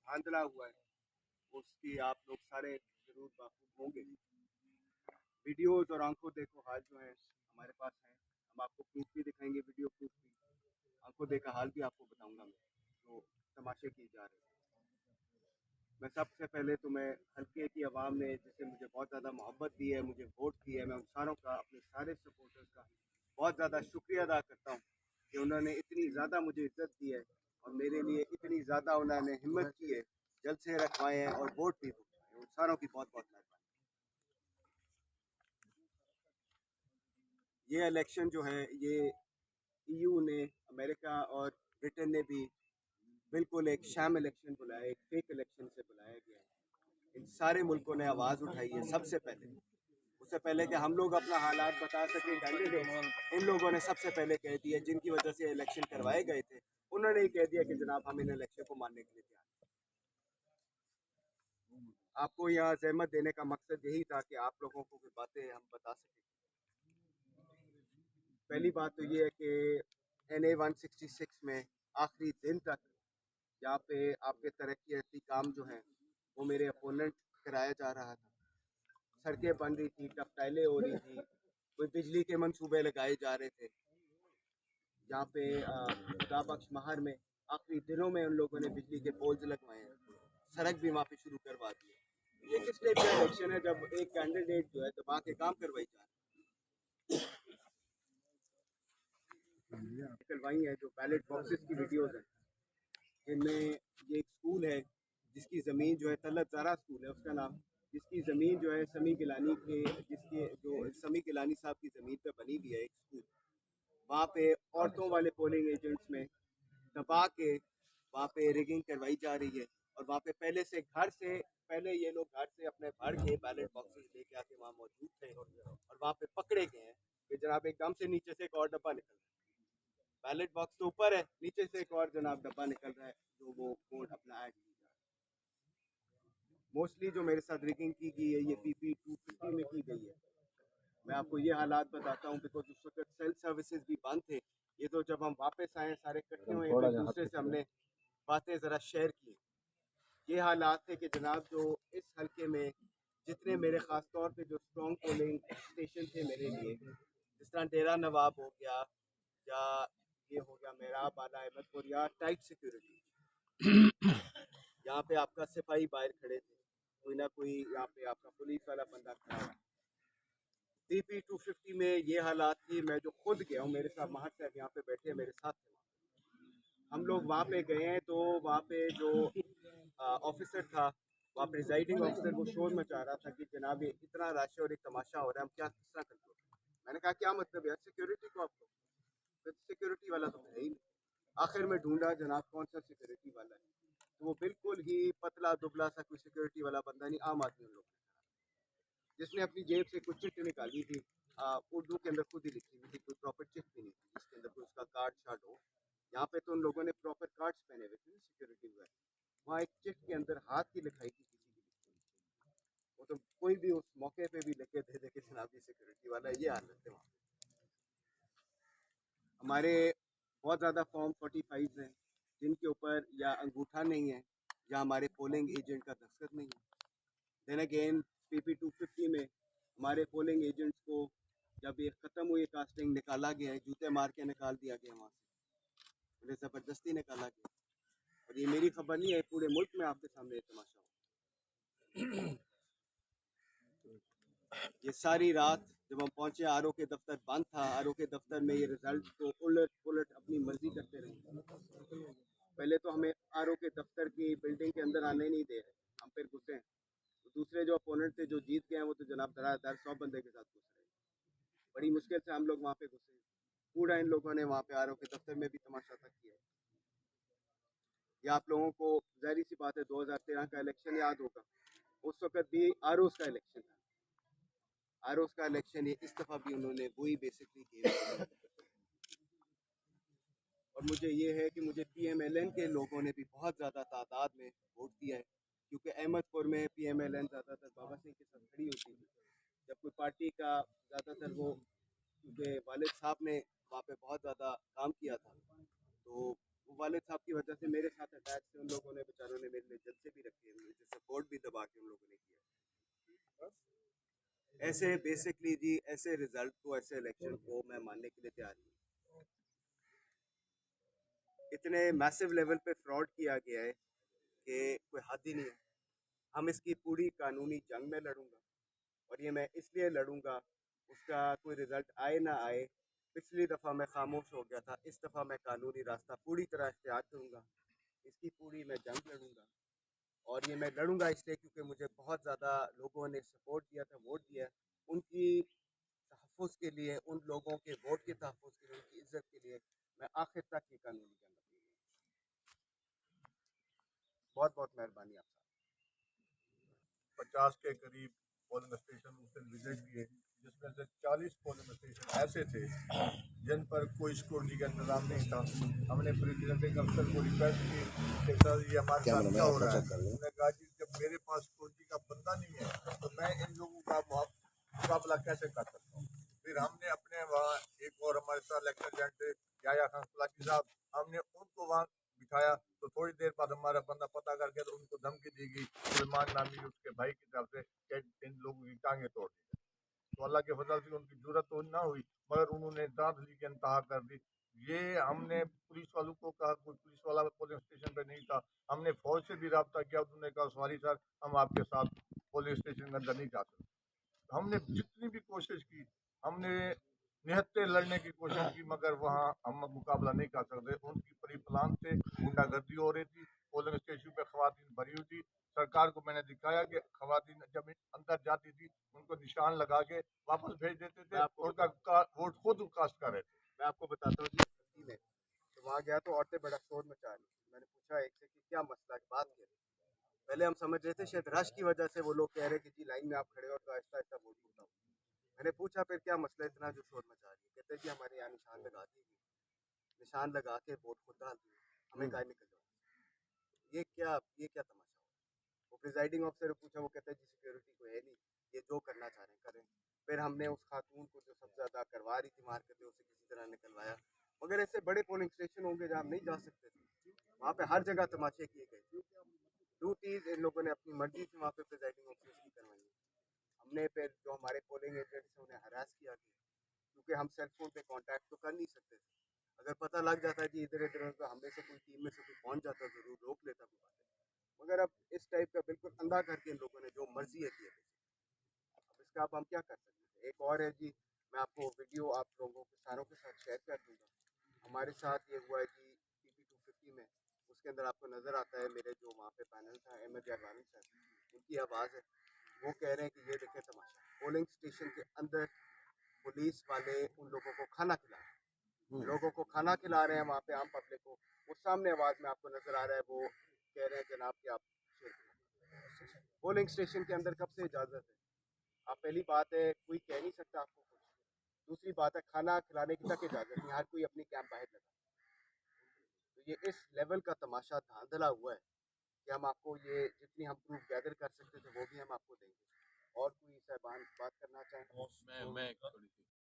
धांधला हुआ है उसकी आप लोग सारे जरूर वाकिफ होंगे। वीडियोस और आंखों देखो हाल जो है हमारे पास है, हम आपको प्रूफ भी दिखाएंगे, वीडियो प्रूफ भी, आंखों देखा हाल भी आपको बताऊंगा मैं जो तमाशे किए जा रहे हैं। मैं सबसे पहले तो मैं हल्के की आवाम ने जिसे मुझे बहुत ज़्यादा मोहब्बत दी है, मुझे वोट दी है, मैं उन सारों का, अपने सारे सपोर्टर्स का बहुत ज़्यादा शुक्रिया अदा करता हूँ कि उन्होंने इतनी ज़्यादा मुझे इज्जत दी है और मेरे लिए इतनी ज़्यादा उन्होंने हिम्मत की है, जल्द से रखवाए हैं और वोट भी दिलवाए। उन सारों की बहुत बहुत मेहरबानी। ये इलेक्शन जो है ये ईयू ने, अमेरिका और ब्रिटेन ने भी बिल्कुल एक शैम इलेक्शन बुलाया, एक फेक इलेक्शन से बुलाया गया है। इन सारे मुल्कों ने आवाज़ उठाई है सबसे पहले, उससे पहले कि हम लोग अपना हालात बता सकें कैंडिडेट, इन लोगों ने सबसे पहले कह दिया जिनकी वजह से इलेक्शन करवाए गए थे, उन्होंने ही कह दिया कि जनाब हम इन इलेक्शन को मानने के लिए तैयार हैं। आपको यहाँ जहमत देने का मकसद यही था कि आप लोगों को भी बातें हम बता सकें। पहली बात तो ये है कि NA 166 में आखिरी दिन तक यहाँ पे आपके तरक्याती काम जो हैं वो मेरे अपोनेंट कराया जा रहा था, सड़कें बन रही थी, टपटाइलें हो रही थी, कोई बिजली के मंसूबे लगाए जा रहे थे। जहाँ पे खुदा बख्श महर में आखिरी दिनों में उन लोगों ने बिजली के पोल्स लगवाए हैं, सड़क भी वहाँ पे शुरू करवा दी है। ये किस टाइप का इलेक्शन है जब एक कैंडिडेट जो है दबा के काम करवाई जा रही है। निकलवाई है जो बैलेट बॉक्सेस की वीडियोज हैं, जिनमें ये एक स्कूल है जिसकी ज़मीन जो है, तलत ज़ारा स्कूल है उसका नाम, जिसकी ज़मीन जो है समी गिलानी के, जिसके जो समी गिलानी साहब की ज़मीन पे बनी हुई है एक स्कूल, वहाँ पे औरतों वाले पोलिंग एजेंट्स में दबा के वहाँ पे रिगिंग करवाई जा रही है। और वहाँ पे पहले से घर से, पहले ये लोग घर से अपने भर के बैलेट बॉक्सेस लेके आके वहाँ मौजूद थे और वहाँ पे पकड़े गए हैं कि जनाब एकदम से नीचे से एक और डब्बा निकल रहा है, बैलेट बॉक्स तो ऊपर है, नीचे से एक और जनाब डब्बा निकल रहा है जो वो कोड अपना ऐड की जा रहा है। मोस्टली जो मेरे साथ रिगिंग की गई है ये PP 250 में की गई है। मैं आपको ये हालात बताता हूँ बिकॉज उस वक्त सेल्फ सर्विसेज भी बंद थे। ये तो जब हम वापस आए सारे इकट्ठे हुए तो एक दूसरे से हमने बातें ज़रा शेयर की। ये हालात थे कि जनाब जो इस हल्के में जितने मेरे ख़ास तौर पे जो स्ट्रॉन्ग पोलिंग स्टेशन थे मेरे लिए, जिस तरह डेरा नवाब हो गया या ये हो गया मेराब आला अहमदपुर या टाइट सिक्योरिटी, यहाँ पे आपका सिपाही बाहर खड़े थे, कोई ना कोई यहाँ पे आपका पुलिस वाला बंदा खड़ा है। PP 250 में ये हालात थी, मैं जो खुद गया हूँ, मेरे साथ महर साहब यहाँ पे बैठे हैं मेरे साथ थे, हम लोग वहाँ पे गए हैं तो वहाँ पे जो ऑफिसर था, वहाँ प्रिजाइडिंग ऑफिसर, वो शोर मचा रहा था कि जनाब ये इतना रश है और एक तमाशा हो रहा है, हम क्या किस तरह कंट्रोल करें। मैंने कहा क्या मतलब यार, सिक्योरिटी को आप लोग, सिक्योरिटी वाला तो है ही नहीं। आखिर में ढूंढा जनाब कौन सा सिक्योरिटी वाला है, तो वो बिल्कुल ही पतला दुबला सा कोई सिक्योरिटी वाला बंदा नहीं, आम आदमी उन लोग, जिसने अपनी जेब से कुछ चिट्ठी निकाली थी, उर्दू के अंदर खुद ही लिखी हुई थी, कोई प्रॉपर चिट भी नहीं थी जिसके अंदर कोई उसका कार्ड शार्ट हो। यहाँ पे तो उन लोगों ने प्रॉपर कार्ड्स पहने हुए थे सिक्योरिटी हुआ, वहाँ एक चिट के अंदर हाथ की लिखाई थी किसी की लिखी हुई, वो तो कोई भी उस मौके पे भी लिखे दे दे के जनाब ये सिक्योरिटी वाला, ये हालत है वहाँ पे। हमारे बहुत ज़्यादा फॉर्म 45 हैं जिनके ऊपर या अंगूठा नहीं है या हमारे पोलिंग एजेंट का दस्तखत नहीं है। देन अगेन PP 250 में हमारे पोलिंग एजेंट्स को जब ये ख़त्म हुई कास्टिंग, निकाला गया है, जूते मार के निकाल दिया गया वहाँ से, उन्हें ज़बरदस्ती निकाला गया। और ये मेरी खबर नहीं है, पूरे मुल्क में आपके सामने ये तमाशा हो। ये सारी रात जब हम पहुँचे, RO के दफ्तर बंद था, RO के दफ्तर में ये रिजल्ट को उलट पुलट अपनी मर्जी करते रहे। पहले तो हमें RO के दफ्तर की बिल्डिंग के अंदर आने नहीं दे रहे, हम फिर घुसे हैं। तो दूसरे जो अपोनेंट थे जो जीत गए हैं वो तो जनाब धड़ाधड़ 100 बंदे के साथ घुस रहे हैं। बड़ी मुश्किल से हम लोग वहाँ पे घुसे। पूरा इन लोगों ने वहाँ पे RO के दफ्तर में भी तमाशा तक किया। ये आप लोगों को जाहिर सी बात है 2013 का इलेक्शन याद होगा, उस वक्त भी ROs का इलेक्शन था। ROs का इलेक्शन ये इस दफ़ा भी उन्होंने वही बेसिकली गेम। और मुझे ये है कि मुझे PMLN के लोगों ने भी बहुत ज़्यादा तादाद में वोट दिया है, क्योंकि अहमदपुर में PMLN ज़्यादातर बाबा सिंह के साथ खड़ी होती थी। जब कोई पार्टी का ज़्यादातर वो, क्योंकि वालिद साहब ने वहाँ पे बहुत ज़्यादा काम किया था, तो वो वालिद साहब की वजह से मेरे साथ अटैच थे, उन लोगों ने बेचारों ने मेरे लिए जलसे भी रखे, मुझे सपोर्ट भी दबा के उन लोगों ने किया। ऐसे बेसिकली जी ऐसे रिजल्ट को, ऐसे इलेक्शन को मैं मानने के लिए तैयार नहीं। इतने मैसिव लेवल पे फ्रॉड किया गया है कि कोई हद ही नहीं है। हम इसकी पूरी कानूनी जंग में लड़ूंगा, और ये मैं इसलिए लड़ूंगा, उसका कोई रिजल्ट आए ना आए। पिछली दफ़ा मैं खामोश हो गया था, इस दफ़ा मैं कानूनी रास्ता पूरी तरह इख्तियार करूंगा, इसकी पूरी मैं जंग लड़ूंगा। और ये मैं लड़ूंगा इसलिए क्योंकि मुझे बहुत ज़्यादा लोगों ने सपोर्ट दिया था, वोट दिया। उनकी तहफ़्फ़ुज़ के लिए, उन लोगों के वोट के तहफ़्फ़ुज़ के लिए, उनकी इज़्ज़त के लिए मैं आखिर तक ये कानूनी जंग लड़ूंगा। बहुत बहुत मेहरबानी आप साहब। 50 के करीब पोलिंग स्टेशन उस दिन विजिट किए, जिसमें से 40 पोलिंग स्टेशन ऐसे थे जिन पर कोई सिक्योरिटी का इंतजाम नहीं था। हमने प्रिजाइडिंग अफसर को रिक्वेस्ट की कि सर ये हमारे साथ क्या हो रहा है। उन्होंने कहा कि जब मेरे पास सिक्योरिटी का बंदा नहीं है तो मैं इन लोगों का मुकाबला कैसे कर सकता हूँ। फिर हमने अपने वहाँ एक और हमारे साथ इलेक्शन एजेंट याया खान सलाकी साहब, हमने उनको वहाँ बिठाया। तो थोड़ी देर बाद हमारा बंदा पता करके तो उनको धमकी दी गई सलमान नामी उसके भाई की तरफ से कि इन लोगों की टांगे तोड़ दी। तो अल्लाह के फजल से उनकी जरूरत तो ना हुई, मगर उन्होंने दांतली की इंतहा कर दी। ये हमने पुलिस वालों को कहा, कोई पुलिस वाला पुलिस स्टेशन पे नहीं था। हमने फौज से भी रब्ता किया, उन्होंने कहा सॉरी सर, हम आपके साथ पुलिस स्टेशन के अंदर नहीं जा सकते। हमने जितनी भी कोशिश की, हमने निहत्ते लड़ने की कोशिश की, मगर वहाँ हम मुकाबला नहीं कर सकते। उनकी प्री प्लान से गुंडागर्दी हो रही थी, पोलिंग स्टेशन पे खवातीन भरी हुई थी। सरकार को मैंने दिखाया कि खवातीन जब अंदर जाती थी उनको निशान लगा के वापस भेज देते थे, उनका वोट खुद कास्ट कर रहे थे। मैं आपको बताता हूँ जी, में तो वहाँ गया तो औरतें बड़ा शोर मचा रही थी। मैंने पूछा एक से कि क्या मसला है, बात क्या है। पहले हम समझ रहे थे शायद रश की वजह से वो लोग कह रहे कि जी लाइन में आप खड़े हो तो आहिस्ता आहिस्ता वोट होता हो। मैंने पूछा फिर क्या मसला है, इतना जो शोर मचा रही है। कहते जी हमारे यहाँ निशान लगा दिए, निशान लगा के वोट खुद डाल दिए, हमें कहा निकल जाओ। ये क्या तमाशा हुआ। वो प्रिजाइडिंग ऑफिसर को पूछा, वो कहता है जी सिक्योरिटी को है नहीं, ये जो करना चाह रहे हैं करें। फिर हमने उस खातून को जो सबसे ज़्यादा करवा रही थी मार्केट में, उसे किसी तरह निकलवाया। मगर ऐसे बड़े पोलिंग स्टेशन होंगे जहाँ हम नहीं जा सकते थे, वहाँ पे हर जगह तमाशे किए गए। ड्यूटीज इन लोगों ने अपनी मर्जी से वहाँ पे प्रिजाइडिंग ऑफिसर्स की करवाई। हमने फिर जो हमारे पोलिंग एजेंट्स हैं उन्हें हरास किया गया, क्योंकि हम सेल फोन पे कांटेक्ट तो कर नहीं सकते थे। अगर पता लग जाता है कि इधर इधर तो हमें से कोई टीम में से कोई पहुंच जाता, जरूर रोक लेता कोई बात। मगर अब इस टाइप का बिल्कुल अंधा करके इन लोगों ने जो मर्जी है किया। अब इसका अब हम क्या कर सकते हैं। एक और है जी, मैं आपको वीडियो आप लोगों के सारों के साथ शेयर कर दूंगा। हमारे साथ ये हुआ है जी PP 250 में, उसके अंदर आपको नज़र आता है मेरे जो वहाँ पे पैनल था अहमद यारवानी सर, उनकी आवाज़ है। वो कह रहे हैं कि ये देखे तमाशा, पोलिंग स्टेशन के अंदर पुलिस वाले उन लोगों को खाना खिला रहे हैं, लोगों को खाना खिला रहे हैं वहाँ पे आम पब्लिक को। वो सामने आवाज़ में आपको नज़र आ रहा है, वो कह रहे हैं जनाब कि आप पोलिंग स्टेशन के अंदर कब से इजाज़त है। आप पहली बात है कोई कह नहीं सकता आपको कुछ। दूसरी बात है खाना खिलाने की तक इजाज़त नहीं, हर कोई अपनी कैंप बाहर लगा। तो ये इस लेवल का तमाशा धांधला हुआ है कि हम आपको ये जितनी हम प्रूफ गैदर कर सकते थे वो भी हम आपको देंगे। और कोई साहबान बात करना चाहें? मैं थोड़ी सी